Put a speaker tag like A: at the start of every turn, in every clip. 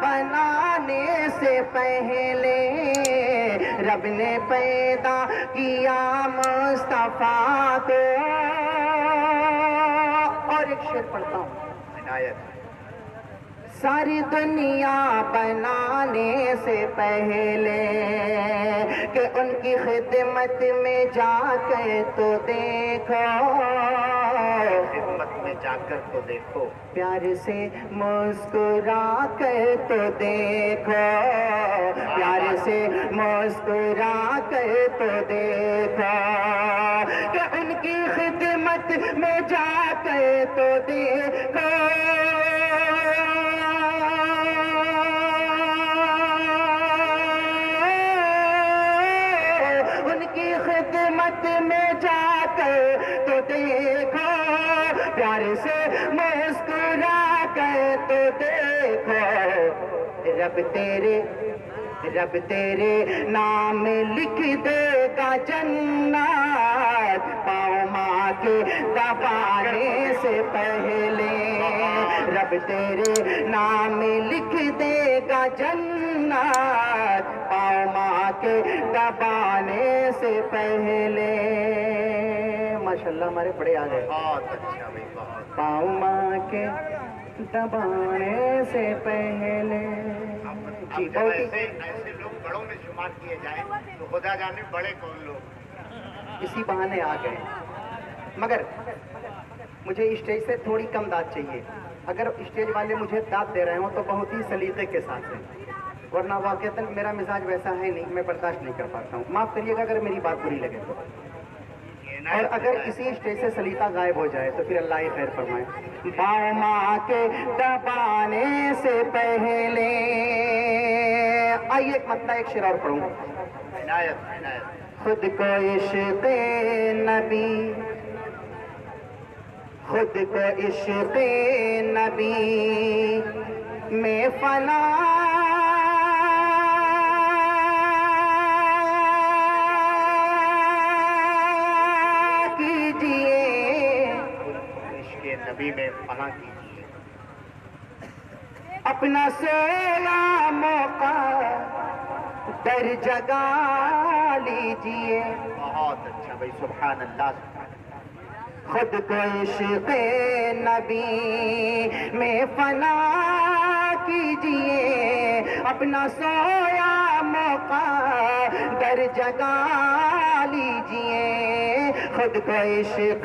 A: بنانے سے پہلے رب نے پیدا کیا مصطفیٰ کو. اور ایک شعر پڑھتا ہوں.
B: عنایت.
A: ساری دنیا بنانے سے پہلے کہ ان کی خدمت میں جا کر تو دیکھو,
B: خدمت میں جا کر تو دیکھو,
A: پیار سے مسکرا کر تو دیکھو, پیار سے مسکرا کر تو دیکھو, کہ ان کی خدمت میں جا کر تو دیکھو. ان کی خدمت میں جا کر تو دیکھو, پیار سے مسکرا کر تو دیکھو. رب تیرے نام لکھ دے گا جنت پاؤں ماں کے دبانے سے پہلے. رب تیرے نام لکھ دے گا جنت پاؤں ماں کے دبانے سے پہلے. ماشاءاللہ ہمارے بڑے آ گئے.
B: بہت اچھا بھائی, بہت.
A: پاؤں ماں کے دبانے سے پہلے.
B: اب جب ایسے لوگ بڑوں میں شمار کیے جائیں تو خدا جانے بڑے کون لوگ.
A: اسی بہانے آ گئے. مگر مجھے اسٹیج سے تھوڑی کم داد چاہیے. اگر اسٹیج والے مجھے داد دے رہے ہوں تو بہت ہی سلیقے کے ساتھ ہیں, ورنہ واقعتاً میرا مزاج ویسا ہے نہیں, میں برداشت نہیں کر پاتا ہوں. معاف کریے گا اگر میری بات بری لگے تو. اور اگر کسی اسٹیج سے سلیقہ غائب ہو جائے تو پھر اللہ ہی خیر فرمائے. پاؤں ماں کے دبانے سے پہلے. آئیے ایک مطلب ایک شعر اور پڑھوں.
B: عنایت, عنایت.
A: خود کو عشق نبی, خود کو عشق نبی میں فنا کیجئے.
B: عشق نبی میں فنا کیجیے.
A: اپنا سویا موقع در جگا لیجئے.
B: بہت اچھا بھائی, سبحان اللہ.
A: خود کو عشق نبی میں فنا کیجئے, اپنا سویا موقع در جگا لیجئے. خود کو عشق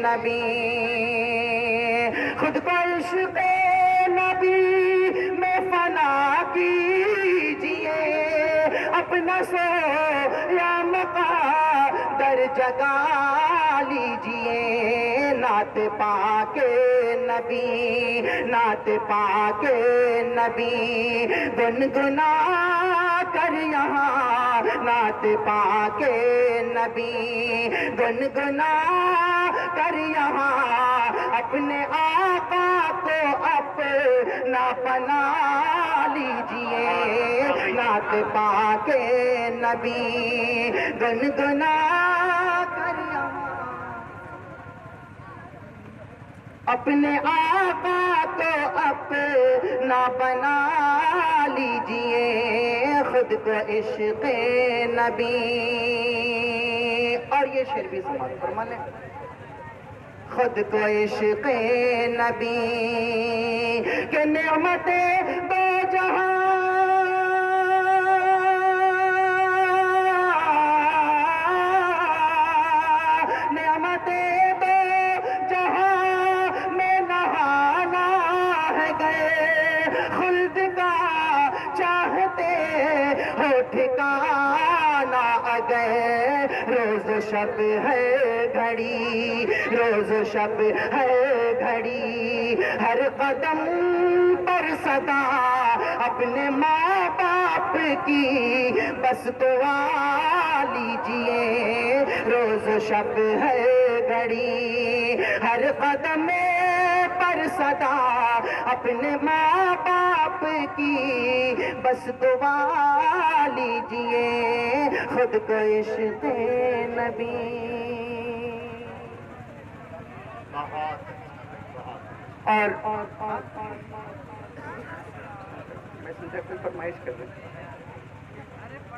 A: نبی, خود کو عشق نبی میں فنا کیجئے, اپنا سویا موقع در جگا لیجئے. نعت پاک نبی, نعت پاک نبی گنگنا کر یہاں. نعت پاک نبی گنگنا کر یہاں, اپنے آقا کو اپنا بنا لیجئے. نعت پاک نبی گنگنا کر یہاں, اپنے آقا کو اپنا بنا لیجئے. خود کو عشق نبی. اور یہ شعر بھی سماعت فرما لیں. خود کو عشق نبی کہ نعمتیں دو جہاں, نعمتیں دو جہاں میں نہانا ہے گئے. خلد کا چاہتے ہو ٹھکانا گئے. روز شب ہے گھڑی, روز شب ہے گھڑی, ہر قدم پر صدا اپنے ماں باپ کی بس دعا لیجئے. روز شب ہے گھڑی, ہر قدم پر صدا اپنے ماں باپ کی بس دعا لیجئے. خود کو عشق نبی.
B: بہت.
A: اور کوئی فرمائش کر رہے ہیں؟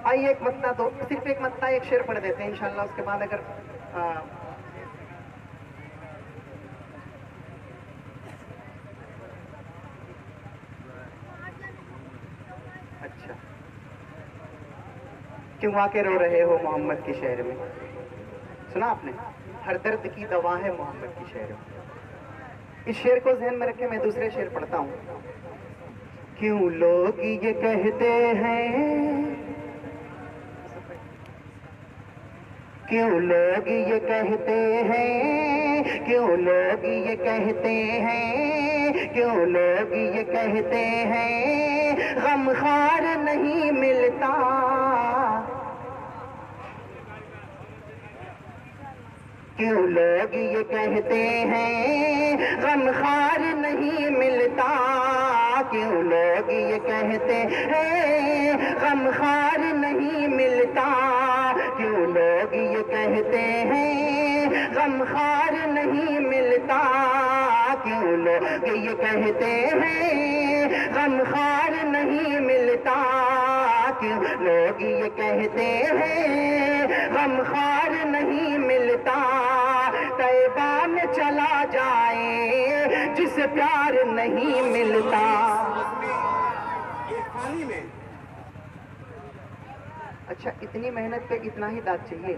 A: آئیے ایک متنا دو، صرف ایک متنا ایک شعر پڑھ دیتے ہیں انشاءاللہ، اس کے بعد اگر اچھا کیوں آ کے رو رہے ہو محمد کے شہر میں، سنا آپ نے؟ ہر درد کی دوا ہے محمد کی شہر میں. اس شعر کو ذہن میں رکھے میں دوسرے شعر پڑھتا ہوں. کیوں لوگ یہ کہتے ہیں، کیوں لوگ یہ کہتے ہیں، کیوں لوگ یہ کہتے ہیں، کیوں لوگ یہ کہتے ہیں غم خار نہیں ملتا، کیوں لوگ یہ کہتے ہیں غم خار نہیں ملتا، کیوں لوگ یہ کہتے ہیں غم خار نہیں ملتا، کیوں لوگ یہ کہتے ہیں غم خار نہیں ملتا، کیوں لوگ یہ کہتے ہیں غم خار نہیں ملتا، کیوں لوگ یہ کہتے ہیں غم خار نہیں ملتا. طیبہ میں چلا جائے جسے پیار نہیں ملتا. اچھا اتنی محنت پہ اتنا ہی داد چاہیے؟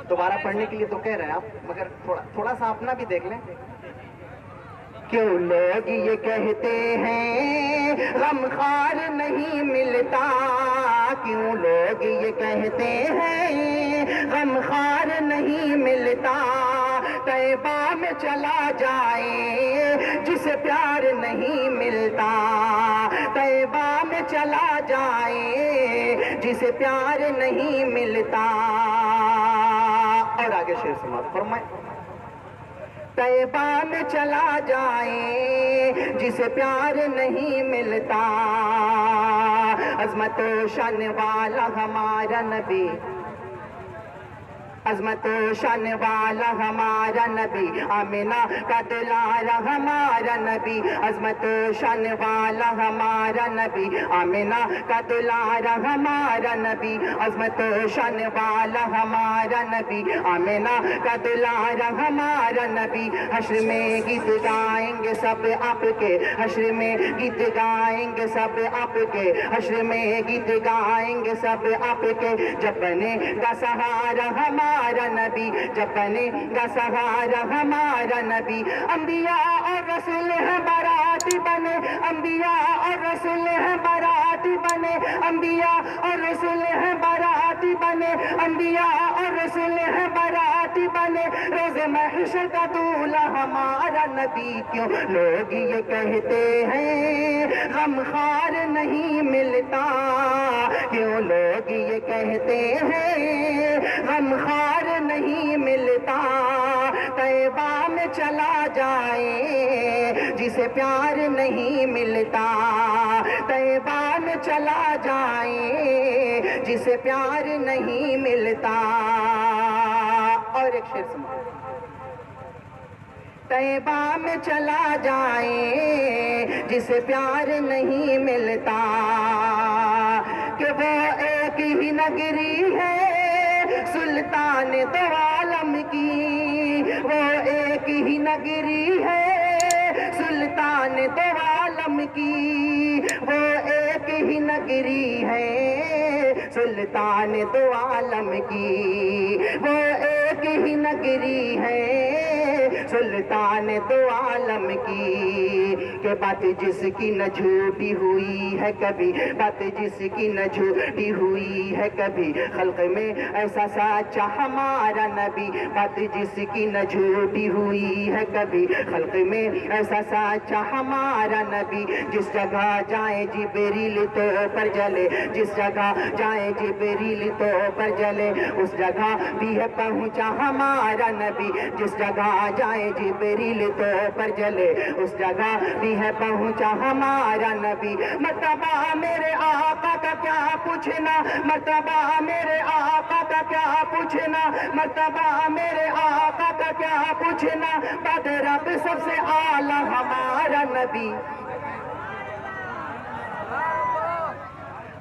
A: دوبارہ پڑھنے کے لیے تو کہہ رہے ہیں آپ، مگر تھوڑا سا اپنا بھی دیکھ لیں. کیوں لوگ یہ کہتے ہیں غم خار نہیں ملتا، کیوں لوگ یہ کہتے ہیں غم خار نہیں ملتا. طیبہ میں چلا جائے جسے پیار نہیں ملتا، طیبہ میں چلا جائے جسے پیار نہیں ملتا. اور آگے شعر سماعت فرمائیں. طیبہ میں چلا جائے جسے پیار نہیں ملتا، عظمت و شان والا ہمارا نبی، عظمت و شان والا ہمارا نبی، آمینہ کا دلارا ہمارا نبی، عظمت و شان والا ہمارا نبی، آمینہ کا دلارا ہمارا نبی، عظمت و شان والا ہمارا نبی، آمینہ کا دلارا ہمارا نبی. حشر میں گیت گائیں گے سب آپ کے، حشر میں گیت گائیں گے سب آپ کے، حشر میں گیت گائیں گے سب آپ کے. جب بنے گا سہارا ہمارا نبی، جب بنے گا سہارا ہمارا نبی. انبیاء اور رسول ہیں باراتی بنے، انبیاء اور رسول ہیں باراتی بنے، انبیاء اور رسول ہیں باراتی بنے، انبیاء اور رسول ہیں باراتی بنے. روز محشر کا دولہا ہمارا نبی. کیوں لوگ یہ کہتے ہیں غم خار نہیں ملتا، کیوں لوگ یہ کہتے ہیں غم خار نہیں ملتا. طیبہ میں چلا جائے جسے پیار نہیں ملتا، طیبہ میں چلا جائے جسے پیار نہیں ملتا. اور ایک شعر سنو. طیبہ میں چلا جائے جسے پیار نہیں ملتا، کہ وہ ایک ہی نگری ہے سلطان دو عالم کی، وہ ایک ہی نگری ہے سلطان دو عالم کی، وہ ایک ہی نگری ہے سلطان دو عالم کی، وہ ایک ہی نگری ہے سلطان دو عالم کی. کہ بات جس کی نہ جھوٹی ہوئی ہے کبھی، بات جس کی نہ جھوٹی ہوئی ہے کبھی، خلق میں ایسا سچا ہمارا نبی. بات جس کی نہ جھوٹی ہوئی ہے کبھی، خلق میں ایسا سچا ہمارا نبی. جس جگہ جائے جبریل تو پر جلے، جس جگہ جائے جبریل تو پر جلے، اس جگہ بھی ہے پہنچا ہمارا نبی. جس جگہ جائے جبریل تو پر جلے، اس جگہ بھی ہے پہنچا ہمارا نبی. مرتبہ میرے آقا کا کیا پوچھنا، مرتبہ میرے آقا کا کیا پوچھنا، مرتبہ میرے آقا کا کیا پوچھنا. بعد رب سب سے اعلیٰ ہمارا نبی.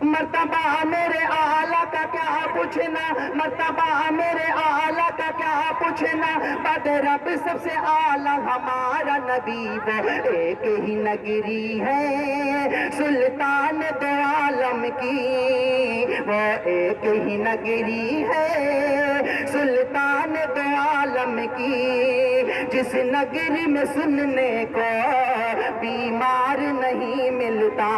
A: مرتبہ میرے آلہ کا کیا پوچھنا، مرتبہ میرے آلہ کا کیا پوچھنا، بعد رب سب سے آلہ ہمارا نبی، وہ ایک ہی نگری ہے سلطان دو عالم کی، وہ ایک ہی نگری ہے سلطان دو عالم کی، جس نگری میں سننے کو بیمار نہیں ملتا،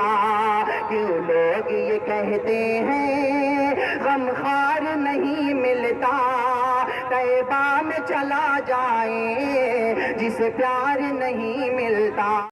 A: کیوں لوگ یہ کہتے ہیں غمخوار نہیں ملتا، طیبہ میں چلا جائے جسے پیار نہیں ملتا۔